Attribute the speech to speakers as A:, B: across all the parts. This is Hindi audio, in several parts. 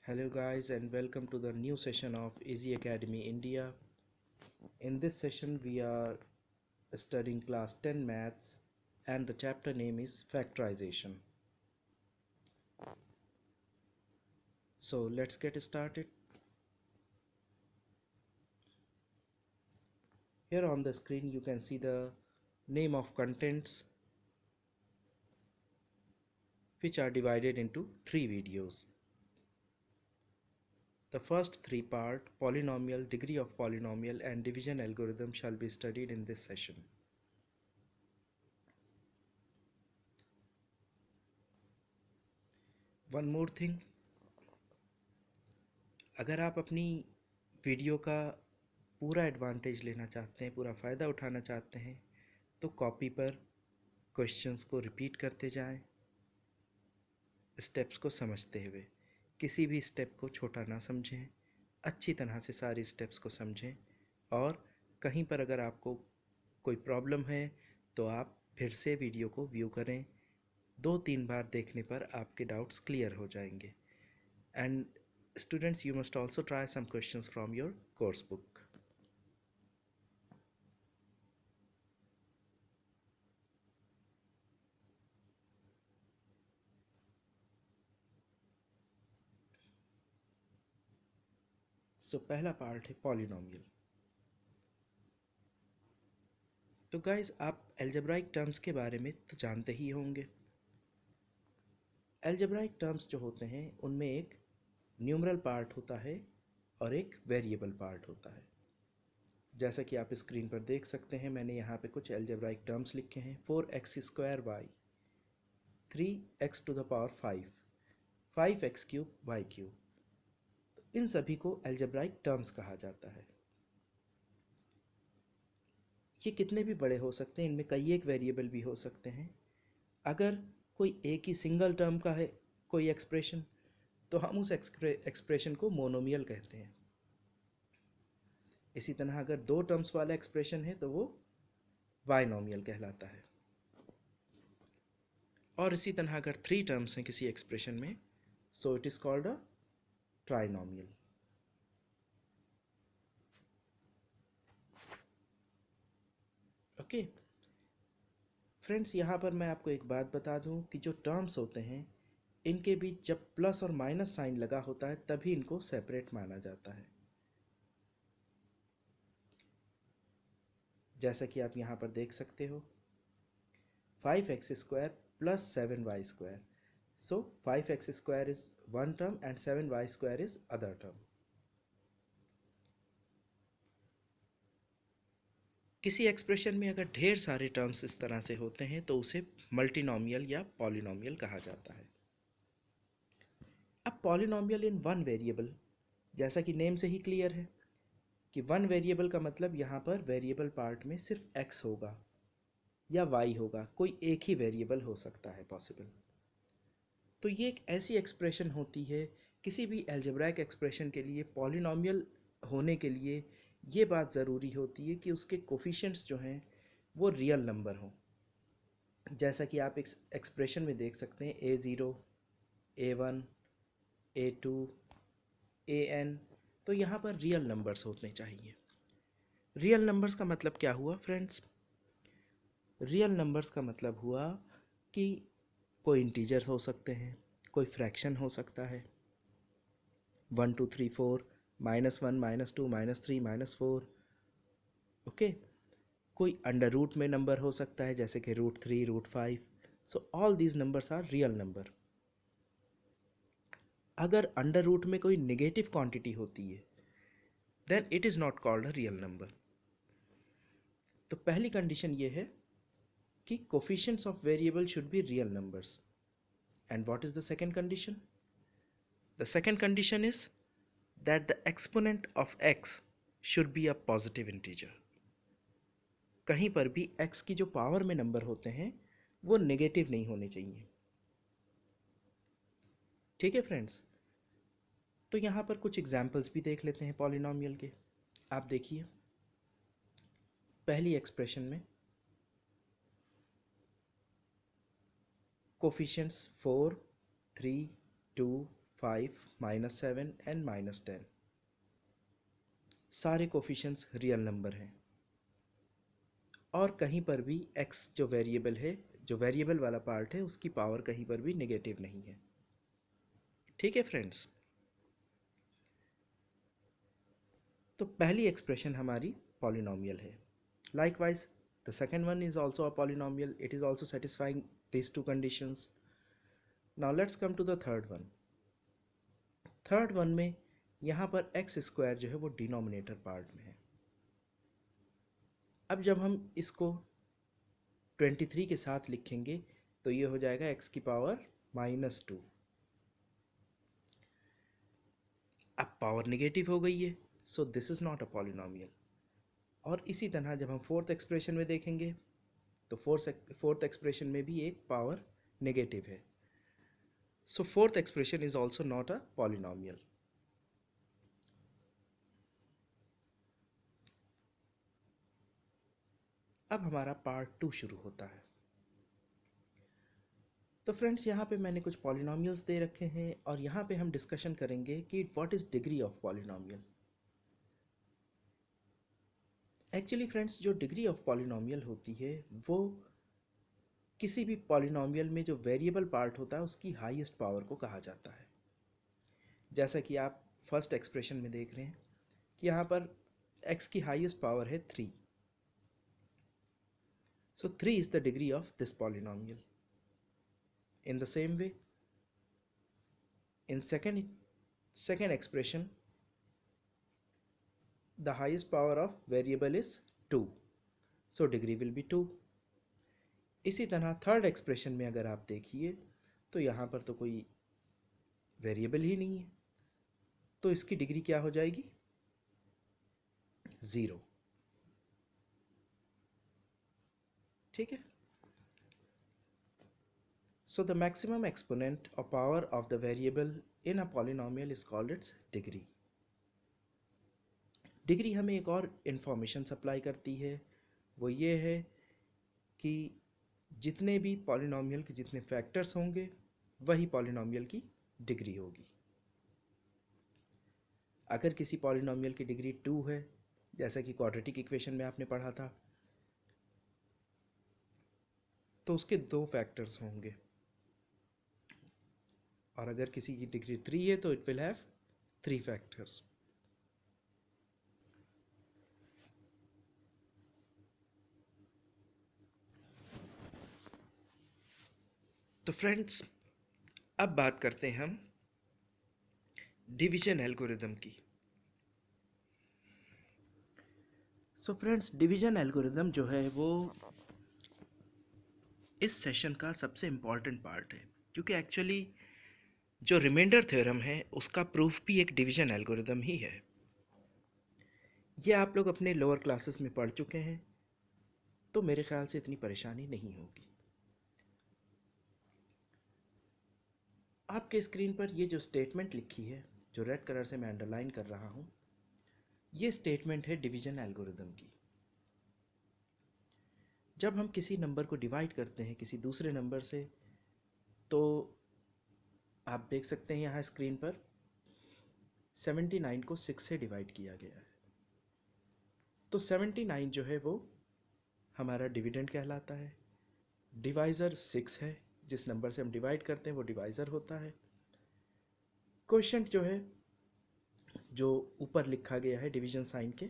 A: Hello guys and welcome to the new session of Easy Academy India. In this session we are studying class 10 maths and the chapter name is factorization. So let's get started. Here on the screen you can see the name of contents which are divided into 3 videos. The first 3 part, polynomial, degree of polynomial and division algorithm shall be studied in this session. One more thing, अगर आप अपनी वीडियो का पूरा एडवांटेज लेना चाहते हैं, पूरा फ़ायदा उठाना चाहते हैं, तो कॉपी पर क्वेश्चंस को रिपीट करते जाएं, स्टेप्स को समझते हुए। किसी भी स्टेप को छोटा ना समझें, अच्छी तरह से सारी स्टेप्स को समझें और कहीं पर अगर आपको कोई प्रॉब्लम है तो आप फिर से वीडियो को व्यू करें। 2-3 बार देखने पर आपके डाउट्स क्लियर हो जाएंगे। And students, you must also try some questions from your course book. So पहला पार्ट है पॉलिनोमियल। तो गाइज आप एल्जेब्राइक टर्म्स के बारे में तो जानते ही होंगे। एल्जेब्राइक टर्म्स जो होते हैं उनमें एक न्यूमरल पार्ट होता है और एक वेरिएबल पार्ट होता है। जैसा कि आप स्क्रीन पर देख सकते हैं, मैंने यहाँ पे कुछ एल्जेब्राइक टर्म्स लिखे हैं। 4x² y, 3x to the power 5, 5x³ y³। इन सभी को एल्जेब्राइक टर्म्स कहा जाता है। ये कितने भी बड़े हो सकते हैं, इनमें कई एक वेरिएबल भी हो सकते हैं। अगर कोई एक ही सिंगल टर्म का है कोई एक्सप्रेशन, तो हम उस एक्सप्रेशन को मोनोमियल कहते हैं। इसी तरह अगर 2 टर्म्स वाला एक्सप्रेशन है तो वो बाइनोमियल कहलाता है। और इसी तरह अगर 3 टर्म्स हैं किसी एक्सप्रेशन में, so it is called a trinomial. Okay friends, यहाँ पर मैं आपको एक बात बता दूं कि जो टर्म्स होते हैं इनके बीच जब प्लस और माइनस साइन लगा होता है तभी इनको सेपरेट माना जाता है। जैसा कि आप यहाँ पर देख सकते हो, 5x² plus 7y²। So 5x² is one term and 7y² is other term. किसी एक्सप्रेशन में अगर ढेर सारे टर्म्स इस तरह से होते हैं तो उसे मल्टीनोमियल या पॉलिनोमियल कहा जाता है। अब पॉलिनोमियल इन वन वेरिएबल, जैसा कि नेम से ही क्लियर है कि वन वेरिएबल का मतलब यहाँ पर वेरिएबल पार्ट में सिर्फ x होगा या y होगा, कोई एक ही वेरिएबल हो सकता है पॉसिबल। तो ये एक ऐसी एक्सप्रेशन होती है, किसी भी एल्जेब्राइक एक्सप्रेशन के लिए पॉलिनोमियल होने के लिए ये बात ज़रूरी होती है कि उसके कोफिशिएंट्स जो हैं वो रियल नंबर हों। जैसा कि आप इस एक्सप्रेशन में देख सकते हैं, a0, a1, a2, an, तो यहाँ पर रियल नंबर्स होने चाहिए। रियल नंबर्स का मतलब क्या हुआ फ्रेंड्स? रियल नंबर्स का मतलब हुआ कि कोई इंटीजर्स हो सकते हैं, कोई फ्रैक्शन हो सकता है, 1 2 3 4, -1 -2 -3 -4। ओके, कोई अंडर रूट में नंबर हो सकता है जैसे कि √3 √5। So all these numbers are real number. अगर अंडर रूट में कोई नेगेटिव क्वांटिटी होती है then it is not called a real number. तो पहली कंडीशन ये है कि coefficients of variable should be real numbers. And what is the second condition? The second condition is that the exponent of x should be a positive integer. कहीं पर भी x की जो पावर में नंबर होते हैं वो नेगेटिव नहीं होने चाहिए। ठीक है फ्रेंड्स, तो यहाँ पर कुछ एग्जाम्पल्स भी देख लेते हैं पॉलिनोमियल के। आप देखिए, पहली एक्सप्रेशन में कोफिशिएंट्स 4 3 2 5, -7 एंड -10। सारे कोफिशिएंट्स रियल नंबर हैं और कहीं पर भी x जो वेरिएबल है, जो वेरिएबल वाला पार्ट है, उसकी पावर कहीं पर भी नेगेटिव नहीं है। ठीक है फ्रेंड्स, तो पहली एक्सप्रेशन हमारी पॉलिनोमियल है। Likewise the second one is also a polynomial, it is also satisfying this two conditions. Now let's come to the third one. Third one में यहाँ पर एक्स स्क्वायर जो है वो डिनोमिनेटर पार्ट में है। अब जब हम इसको 23 के साथ लिखेंगे तो ये हो जाएगा x की पावर -2। अब पावर नेगेटिव हो गई है, so this is not a polynomial. और इसी तरह जब हम फोर्थ एक्सप्रेशन में देखेंगे तो फोर्थ एक्सप्रेशन में भी एक पावर नेगेटिव है, so fourth expression is also not a polynomial. अब हमारा पार्ट 2 शुरू होता है। तो फ्रेंड्स, यहाँ पे मैंने कुछ पॉलिनोमियल्स दे रखे हैं और यहाँ पे हम डिस्कशन करेंगे कि what is degree of polynomial. Actually friends, जो डिग्री ऑफ पॉलिनोमियल होती है वो किसी भी पॉलिनोमियल में जो वेरिएबल पार्ट होता है उसकी हाईएस्ट पावर को कहा जाता है। जैसा कि आप फर्स्ट एक्सप्रेशन में देख रहे हैं कि यहाँ पर x की हाईएस्ट पावर है 3, so 3 is the degree of this polynomial. In the same way, in second expression, the highest power of variable is 2, so degree will be 2. इसी तरह थर्ड एक्सप्रेशन में अगर आप देखिए तो यहाँ पर तो कोई वेरिएबल ही नहीं है, तो इसकी डिग्री क्या हो जाएगी? 0। ठीक है, so the maximum exponent or power of the variable in a polynomial is called its degree. Degree हमें एक और इंफॉर्मेशन सप्लाई करती है, वो ये है कि जितने भी पॉलिनोमियल के जितने फैक्टर्स होंगे वही पॉलिनोमियल की डिग्री होगी। अगर किसी पॉलिनोमियल की डिग्री 2 है, जैसा कि क्वाड्रेटिक इक्वेशन में आपने पढ़ा था, तो उसके 2 फैक्टर्स होंगे, और अगर किसी की डिग्री 3 है तो इट विल हैव 3 फैक्टर्स। तो फ्रेंड्स, अब बात करते हैं हम डिवीजन एल्गोरिदम की। सो फ्रेंड्स, डिवीजन एल्गोरिदम जो है वो इस सेशन का सबसे इम्पॉर्टेंट पार्ट है, क्योंकि एक्चुअली जो रिमाइंडर थ्योरम है उसका प्रूफ भी एक डिवीजन एल्गोरिदम ही है। ये आप लोग अपने लोअर क्लासेस में पढ़ चुके हैं, तो मेरे ख्याल से इतनी परेशानी नहीं होगी। आपके स्क्रीन पर ये जो स्टेटमेंट लिखी है, जो रेड कलर से मैं अंडरलाइन कर रहा हूँ, ये स्टेटमेंट है डिवीजन एल्गोरिदम की। जब हम किसी नंबर को डिवाइड करते हैं किसी दूसरे नंबर से, तो आप देख सकते हैं यहाँ स्क्रीन पर 79 को 6 से डिवाइड किया गया है, तो 79 जो है वो हमारा डिविडेंड कहलाता है। डिवाइज़र 6 है, जिस नंबर से हम डिवाइड करते हैं वो डिवाइज़र होता है। क्वोशिएंट जो है, जो ऊपर लिखा गया है डिवीजन साइन के,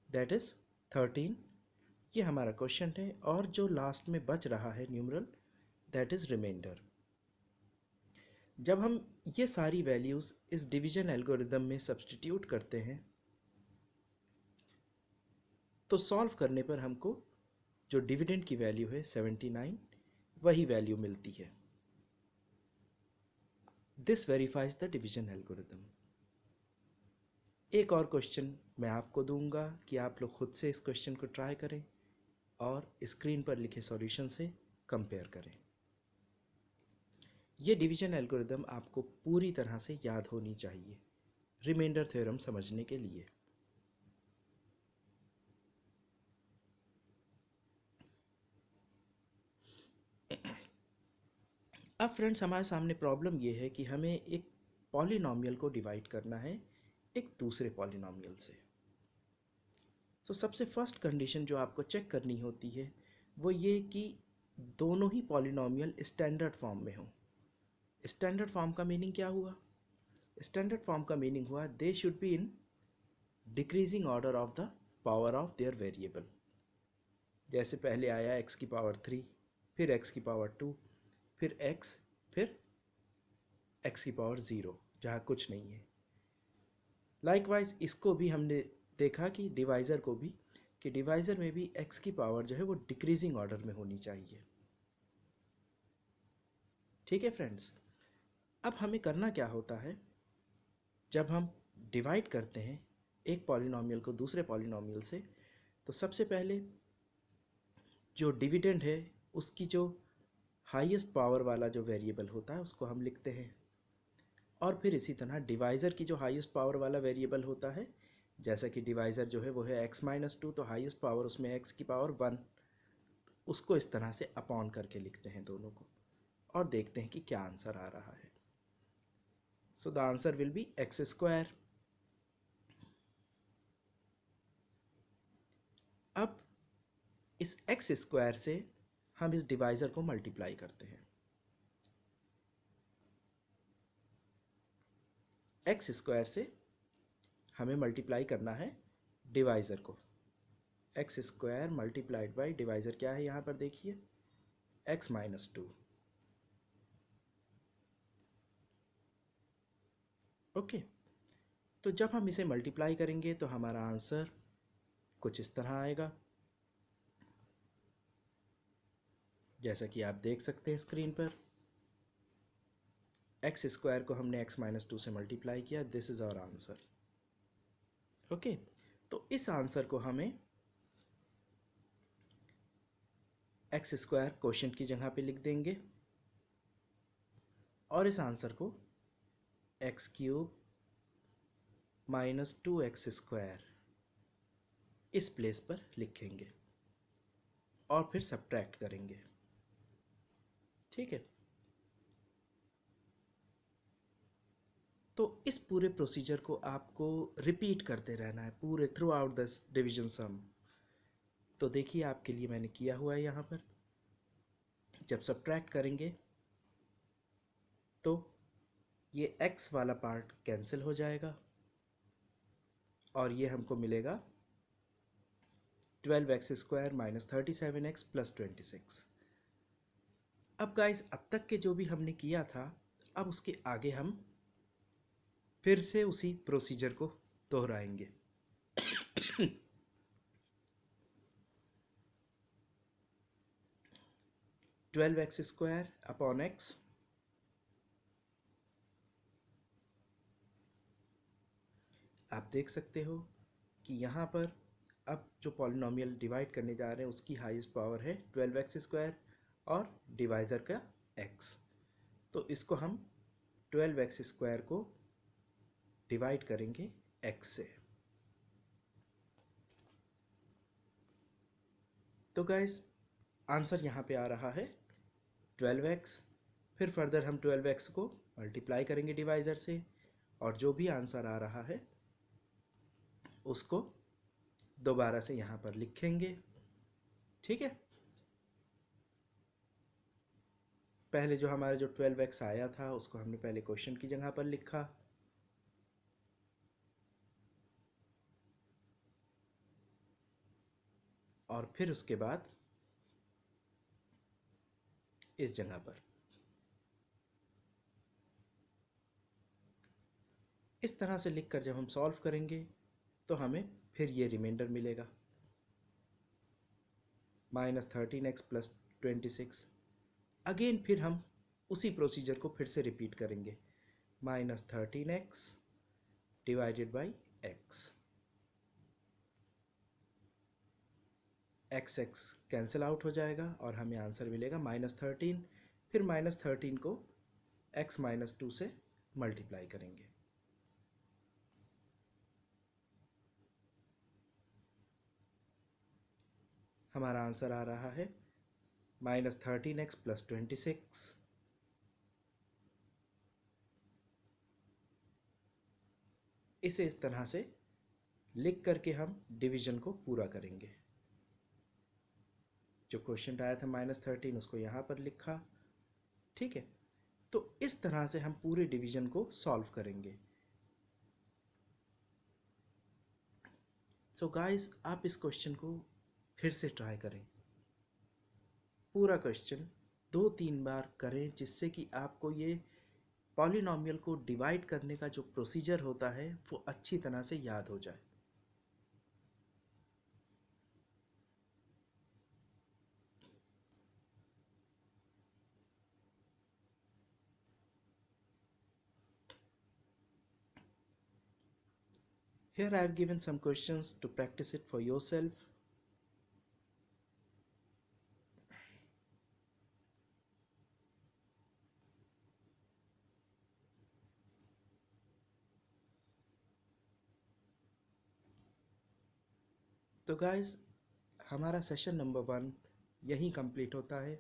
A: दैट इज़ 13, ये हमारा क्वोशिएंट है, और जो लास्ट में बच रहा है न्यूमरल, दैट इज़ रिमाइंडर। जब हम ये सारी वैल्यूज़ इस डिवीजन एल्गोरिदम में सब्स्टिट्यूट करते हैं तो सॉल्व करने पर हमको जो डिविडेंड की वैल्यू है 79, वही वैल्यू मिलती है। This verifies the division algorithm. एक और क्वेश्चन मैं आपको दूंगा कि आप लोग खुद से इस क्वेश्चन को ट्राई करें और स्क्रीन पर लिखे सॉल्यूशन से कंपेयर करें। ये डिवीजन एल्गोरिदम आपको पूरी तरह से याद होनी चाहिए रिमाइंडर थ्योरम समझने के लिए। अब फ्रेंड्स, हमारे सामने प्रॉब्लम ये है कि हमें एक पॉलिनॉमियल को डिवाइड करना है एक दूसरे पॉलिनॉमियल से। तो सबसे फर्स्ट कंडीशन जो आपको चेक करनी होती है वो ये कि दोनों ही पॉलिनॉमियल स्टैंडर्ड फॉर्म में हो। स्टैंडर्ड फॉर्म का मीनिंग क्या हुआ? स्टैंडर्ड फॉर्म का मीनिंग हुआ they should be in decreasing order of the power of their variable. जैसे पहले आया x की पावर 3, फिर x की पावर 2, फिर x, फिर x की पावर 0 जहाँ कुछ नहीं है। लाइकवाइज इसको भी हमने देखा कि डिवाइज़र को भी, कि डिवाइज़र में भी x की पावर जो है वो डिक्रीजिंग ऑर्डर में होनी चाहिए। ठीक है फ्रेंड्स, अब हमें करना क्या होता है जब हम डिवाइड करते हैं एक पॉलिनॉमियल को दूसरे पॉलिनॉमियल से, तो सबसे पहले जो डिविडेंड है उसकी जो हाईएस्ट पावर वाला जो वेरिएबल होता है उसको हम लिखते हैं, और फिर इसी तरह डिवाइज़र की जो हाईएस्ट पावर वाला वेरिएबल होता है, जैसा कि डिवाइज़र जो है वो है x-2, तो हाईएस्ट पावर उसमें x की पावर 1, उसको इस तरह से अपॉन करके लिखते हैं दोनों को, और देखते हैं कि क्या आंसर आ रहा है। So the answer will be x²। अब इस x² से हम इस डिवाइज़र को मल्टीप्लाई करते हैं। x² से हमें मल्टीप्लाई करना है डिवाइज़र को। x² मल्टीप्लाइड बाई डिवाइज़र क्या है यहाँ पर देखिए, x-2। ओके, तो जब हम इसे मल्टीप्लाई करेंगे तो हमारा आंसर कुछ इस तरह आएगा, जैसा कि आप देख सकते हैं स्क्रीन पर। x² को हमने x-2 से मल्टीप्लाई किया, this is our answer. Okay, तो इस आंसर को हमें x² क्वोशिएंट की जगह पे लिख देंगे, और इस आंसर को x³ - 2x² इस प्लेस पर लिखेंगे और फिर सब्ट्रैक्ट करेंगे। ठीक है, तो इस पूरे प्रोसीजर को आपको रिपीट करते रहना है पूरे थ्रू आउट द डिवीजन सम। तो देखिए आपके लिए मैंने किया हुआ है यहाँ पर। जब सब्ट्रैक्ट करेंगे तो ये x वाला पार्ट कैंसिल हो जाएगा और ये हमको मिलेगा 12x² - 37x + 26। अब गाइस, अब तक के जो भी हमने किया था, अब उसके आगे हम फिर से उसी प्रोसीजर को दोहराएंगे। 12x² अपॉन x, आप देख सकते हो कि यहाँ पर अब जो पॉलिनॉमियल डिवाइड करने जा रहे हैं उसकी हाईएस्ट पावर है 12x² और डिवाइज़र का x। तो इसको हम 12x² को डिवाइड करेंगे x से। तो गाइस, आंसर यहाँ पे आ रहा है 12x। फिर फर्दर हम 12x को मल्टीप्लाई करेंगे डिवाइज़र से, और जो भी आंसर आ रहा है उसको दोबारा से यहाँ पर लिखेंगे। ठीक है, पहले जो हमारा जो 12x आया था उसको हमने पहले क्वेश्चन की जगह पर लिखा, और फिर उसके बाद इस जगह पर इस तरह से लिखकर जब हम सॉल्व करेंगे तो हमें फिर ये रिमाइंडर मिलेगा -13x + 26। अगेन फिर हम उसी प्रोसीजर को फिर से रिपीट करेंगे, -13x divided by x। x cancel out हो जाएगा और हमें आंसर मिलेगा -13। फिर -13 को x-2 से मल्टीप्लाई करेंगे। हमारा आंसर आ रहा है -13x + 26। इसे इस तरह से लिख करके हम डिवीजन को पूरा करेंगे। जो क्वेश्चन आया था -13 उसको यहाँ पर लिखा, ठीक है। तो इस तरह से हम पूरे डिवीजन को सॉल्व करेंगे। सो गाइस, आप इस क्वेश्चन को फिर से ट्राई करें, पूरा क्वेश्चन 2-3 बार करें, जिससे कि आपको ये पॉलिनॉमियल को डिवाइड करने का जो प्रोसीजर होता है वो अच्छी तरह से याद हो जाए। Here I have given some questions to practice it for yourself. तो गाइस, हमारा सेशन नंबर 1 यहीं कंप्लीट होता है।